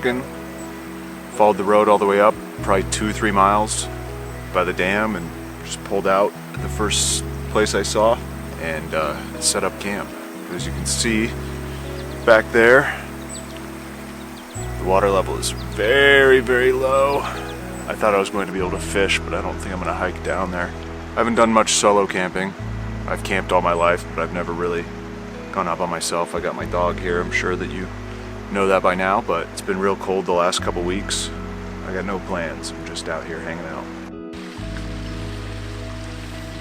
Oregon. Followed the road all the way up, probably 2-3 miles by the dam, and just pulled out at the first place I saw and set up camp. As you can see back there, the water level is very, very low. I thought I was going to be able to fish, but I don't think I'm going to hike down there. I haven't done much solo camping. I've camped all my life, but I've never really gone out by myself. I got my dog here. I'm sure that you know that by now, but it's been real cold the last couple weeks. I got no plans. I'm just out here hanging out.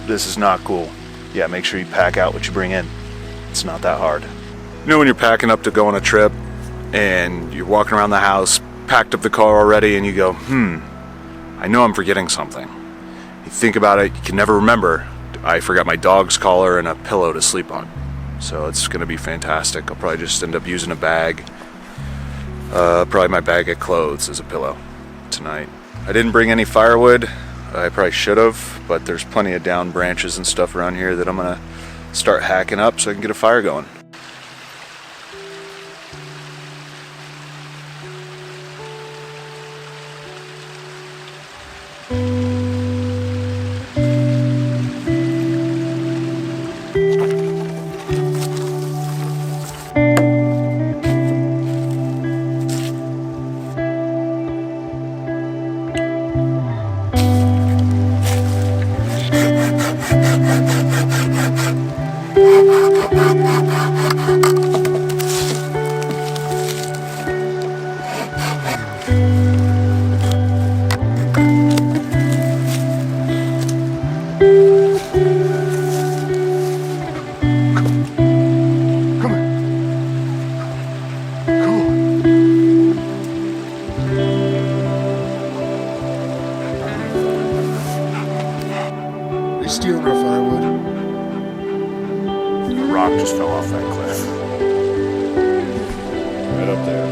This is not cool. Yeah, make sure you pack out what you bring in. It's not that hard. You know when you're packing up to go on a trip and you're walking around the house, packed up the car already, and you go, I know I'm forgetting something. You think about it, you can never remember. I forgot my dog's collar and a pillow to sleep on. So it's gonna be fantastic. I'll probably just end up using a bag. Probably my bag of clothes as a pillow tonight. I didn't bring any firewood. I probably should have, but there's plenty of down branches and stuff around here that I'm gonna start hacking up so I can get a fire going. Stealing our firewood. A rock just fell off that cliff. Right up there.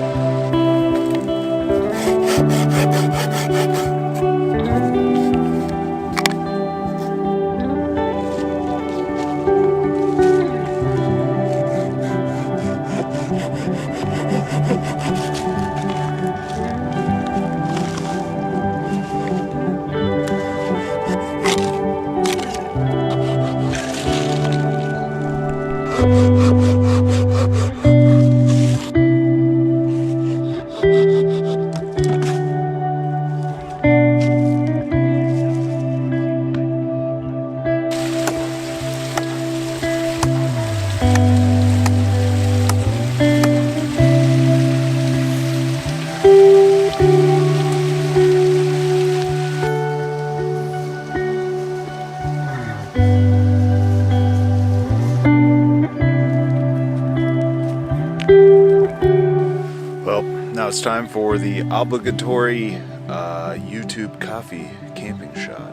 Now it's time for the obligatory YouTube coffee camping shot.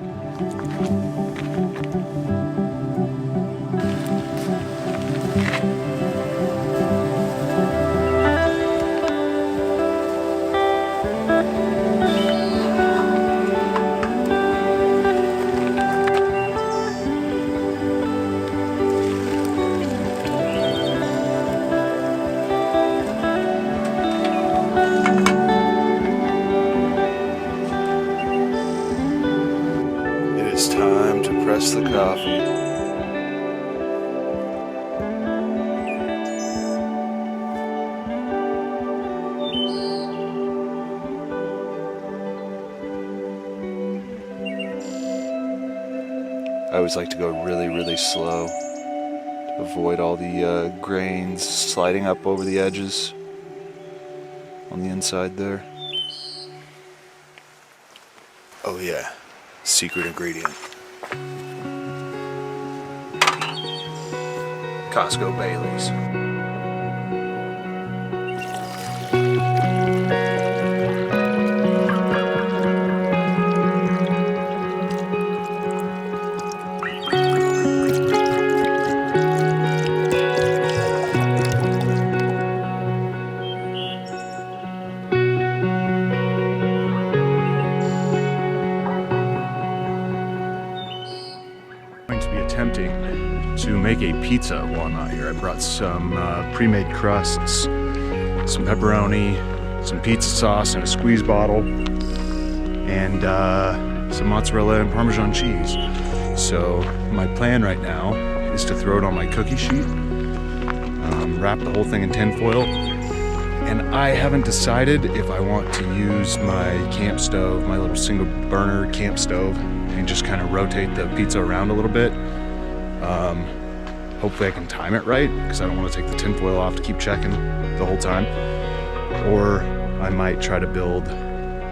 It's time to press the coffee. I always like to go really, really slow to avoid all the grains sliding up over the edges on the inside there. Oh yeah. Secret ingredient. Costco Baileys. Attempting to make a pizza while I'm out here. I brought some pre-made crusts, some pepperoni, some pizza sauce in a squeeze bottle, and some mozzarella and Parmesan cheese. So my plan right now is to throw it on my cookie sheet, wrap the whole thing in tin foil, and I haven't decided if I want to use my camp stove, my little single burner camp stove, and just kind of rotate the pizza around a little bit. Hopefully I can time it right, because I don't want to take the tin foil off to keep checking the whole time. Or I might try to build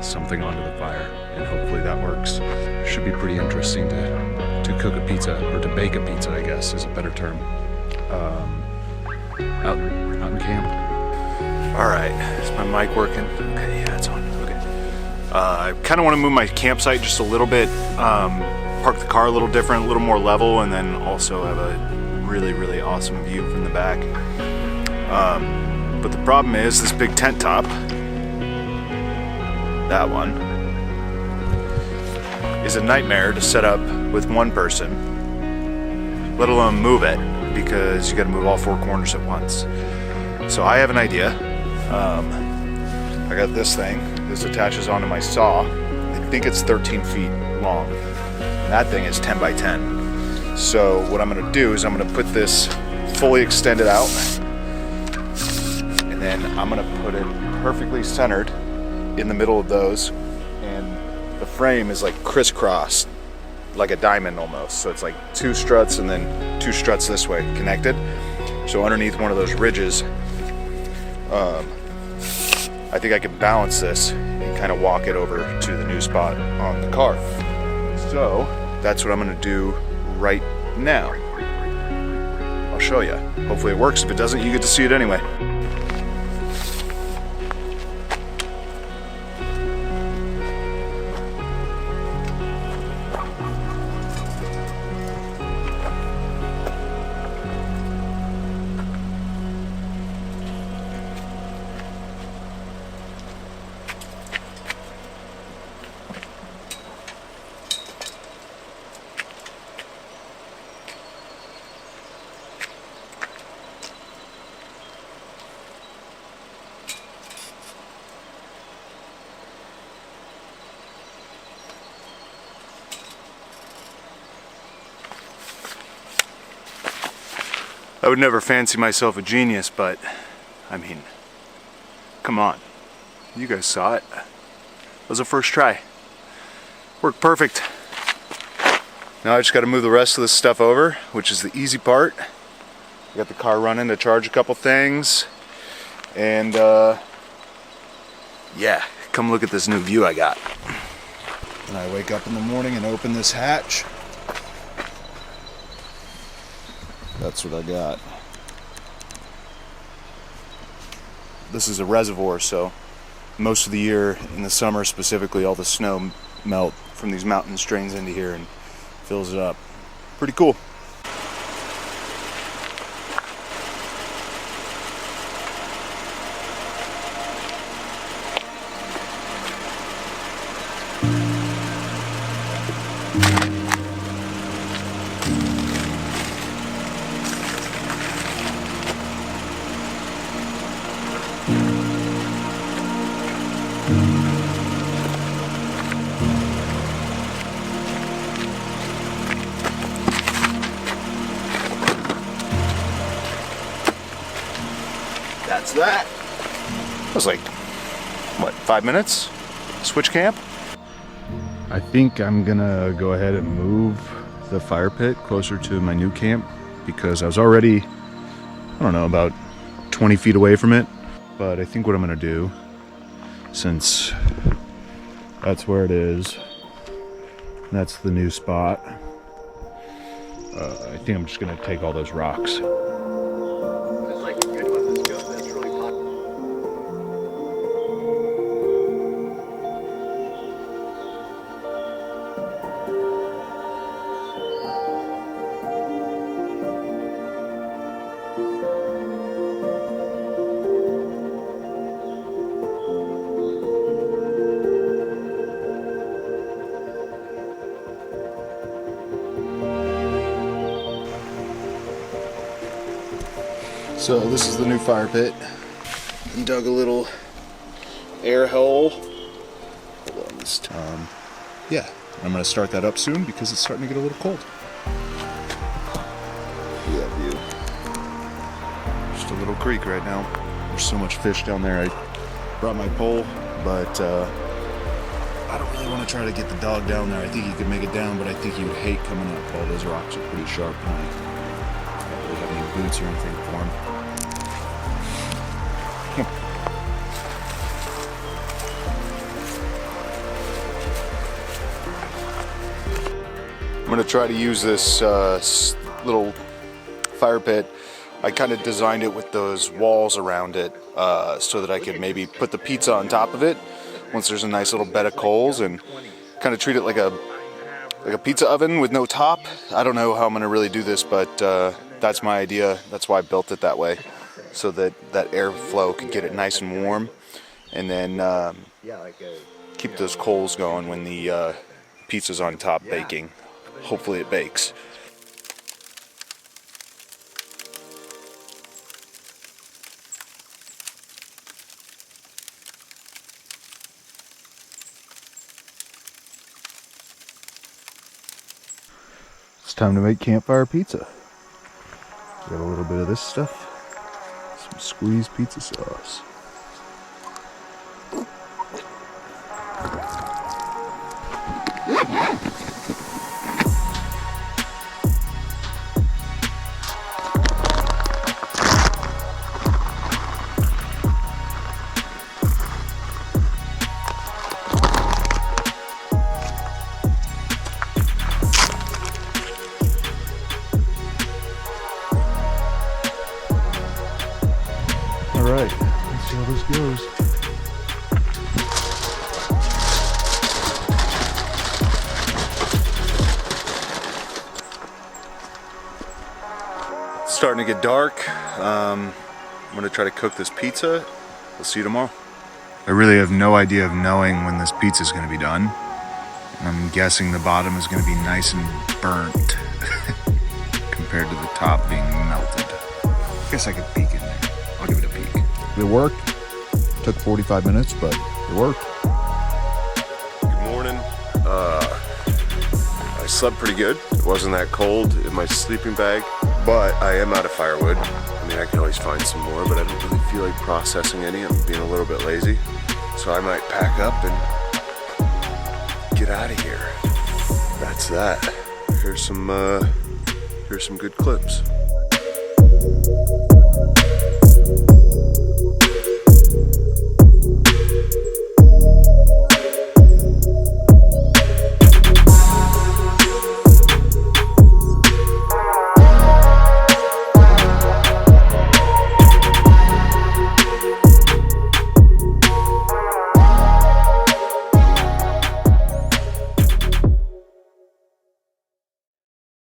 something onto the fire, and hopefully that works. Should be pretty interesting to cook a pizza, or to bake a pizza, I guess is a better term, out in camp. All right, is my mic working? Okay, yeah, it's on. Okay. I kind of want to move my campsite just a little bit, park the car a little different, a little more level, and then also have a really awesome view from the back. But the problem is this big tent top, that one, is a nightmare to set up with one person, let alone move it, because you got to move all four corners at once. So I have an idea. I got this thing. This attaches onto my saw. I think it's 13 feet long. And that thing is 10 by 10. So what I'm going to do is I'm going to put this fully extended out, and then I'm going to put it perfectly centered in the middle of those, and the frame is like crisscrossed, like a diamond almost. So it's like two struts and then two struts this way connected. So underneath one of those ridges, I think I can balance this and kind of walk it over to the new spot on the car. So that's what I'm going to do right now. I'll show you. Hopefully it works. If it doesn't, you get to see it anyway. I would never fancy myself a genius, but I mean, come on. You guys saw it. It was a first try. Worked perfect. Now I just got to move the rest of this stuff over, which is the easy part. I got the car running to charge a couple things. And yeah, come look at this new view I got. And I wake up in the morning and open this hatch. That's what I got. This is a reservoir, so most of the year, in the summer specifically, all the snow melt from these mountains drains into here and fills it up. Pretty cool. That's that. It was like, what, 5 minutes? Switch camp? I think I'm gonna go ahead and move the fire pit closer to my new camp, because I was already, I don't know, about 20 feet away from it. But I think what I'm gonna do, since that's where it is, that's the new spot, I think I'm just gonna take all those rocks. So this is the new fire pit, and dug a little air hole. Hold on, this time. Yeah, I'm gonna start that up soon because it's starting to get a little cold. Yeah, view. Just a little creek right now. There's so much fish down there. I brought my pole, but I don't really want to try to get the dog down there. I think he could make it down, but I think he would hate coming up. All those rocks are pretty sharp, and I don't really have any boots or anything for him. I'm going to try to use this little fire pit. I kind of designed it with those walls around it so that I could maybe put the pizza on top of it once there's a nice little bed of coals, and kind of treat it like a pizza oven with no top. I don't know how I'm going to really do this, but that's my idea. That's why I built it that way, so that airflow could get it nice and warm, and then keep those coals going when the pizza's on top baking. Hopefully it bakes. It's time to make campfire pizza. Got a little bit of this stuff. Some squeezed pizza sauce. Alright, let's see how this goes. It's starting to get dark. I'm going to try to cook this pizza. We'll see you tomorrow. I really have no idea of knowing when this pizza is going to be done. I'm guessing the bottom is going to be nice and burnt compared to the top being melted. I guess I could peek in there. I'll give it a peek. It worked. Took 45 minutes, but it worked. Good morning. I slept pretty good. It wasn't that cold in my sleeping bag, but I am out of firewood. I mean, I can always find some more, but I don't really feel like processing any. I'm being a little bit lazy. So I might pack up and get out of here. That's that. Here's some good clips.